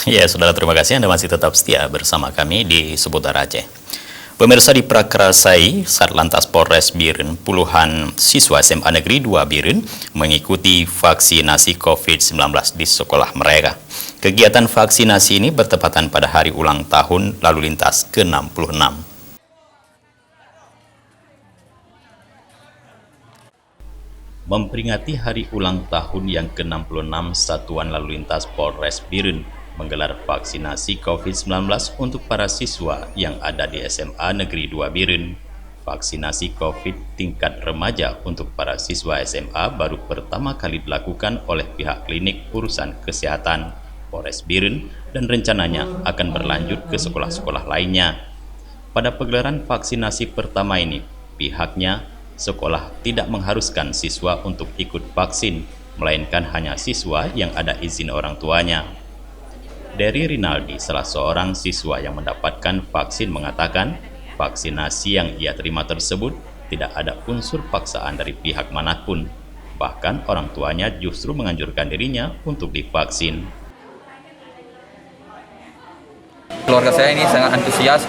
Ya, saudara, terima kasih Anda masih tetap setia bersama kami di seputar Aceh. Pemirsa, di Prakarasai, Satlantas Polres Biren, puluhan siswa SMA Negeri 2 Biren mengikuti vaksinasi COVID-19 di sekolah mereka. Kegiatan vaksinasi ini bertepatan pada hari ulang tahun lalu lintas ke-66. Memperingati hari ulang tahun yang ke-66, Satuan Lalu Lintas Polres Biren menggelar vaksinasi COVID-19 untuk para siswa yang ada di SMA Negeri 2 Biren. Vaksinasi COVID tingkat remaja untuk para siswa SMA baru pertama kali dilakukan oleh pihak klinik urusan kesehatan Polres Biren dan rencananya akan berlanjut ke sekolah-sekolah lainnya. Pada pegelaran vaksinasi pertama ini, pihaknya sekolah tidak mengharuskan siswa untuk ikut vaksin, melainkan hanya siswa yang ada izin orang tuanya. Dari Rinaldi, salah seorang siswa yang mendapatkan vaksin, mengatakan vaksinasi yang ia terima tersebut tidak ada unsur paksaan dari pihak manapun. Bahkan orang tuanya justru menganjurkan dirinya untuk divaksin. Keluarga saya ini sangat antusias,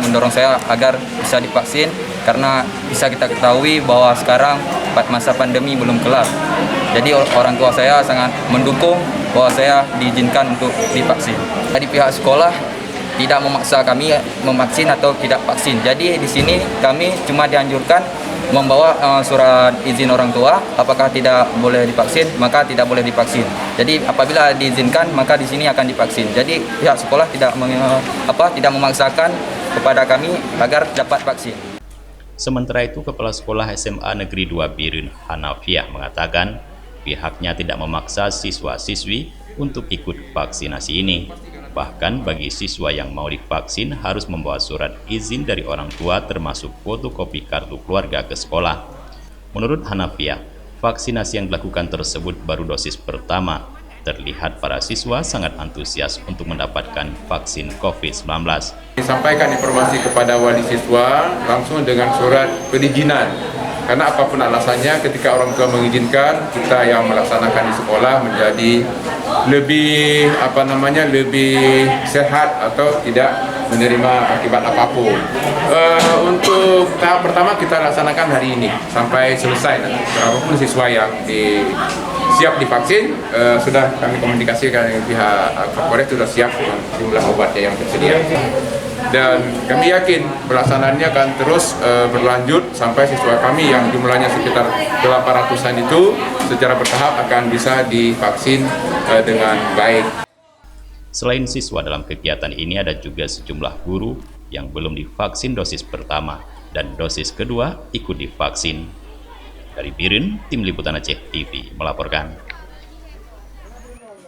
mendorong saya agar bisa divaksin karena bisa kita ketahui bahwa sekarang masa pandemi belum kelar. Jadi orang tua saya sangat mendukung bahwa saya diizinkan untuk divaksin. Dari pihak sekolah tidak memaksa kami memaksin atau tidak vaksin. Jadi di sini kami cuma dianjurkan membawa surat izin orang tua. Apakah tidak boleh divaksin, maka tidak boleh divaksin. Jadi apabila diizinkan, maka di sini akan divaksin. Jadi pihak sekolah tidak memaksakan kepada kami agar dapat vaksin. Sementara itu, Kepala Sekolah SMA Negeri 2 Biren, Hanafiah, mengatakan pihaknya tidak memaksa siswa-siswi untuk ikut vaksinasi ini. Bahkan bagi siswa yang mau divaksin harus membawa surat izin dari orang tua termasuk fotokopi kartu keluarga ke sekolah. Menurut Hanafiah, vaksinasi yang dilakukan tersebut baru dosis pertama. Terlihat para siswa sangat antusias untuk mendapatkan vaksin COVID-19. Disampaikan informasi kepada wali siswa langsung dengan surat perizinan. Karena apapun alasannya, ketika orang tua mengizinkan, kita yang melaksanakan di sekolah menjadi lebih lebih sehat atau tidak menerima akibat apapun. Untuk tahap pertama kita laksanakan hari ini sampai selesai. Berapapun siswa yang siap divaksin, sudah kami komunikasikan dengan pihak korporat sudah siap dengan jumlah obatnya yang tersedia. Dan kami yakin pelaksanaannya akan terus berlanjut sampai siswa kami yang jumlahnya sekitar 800-an itu secara bertahap akan bisa divaksin dengan baik. Selain siswa, dalam kegiatan ini ada juga sejumlah guru yang belum divaksin dosis pertama dan dosis kedua ikut divaksin. Dari Biren, Tim Liputan Aceh TV melaporkan.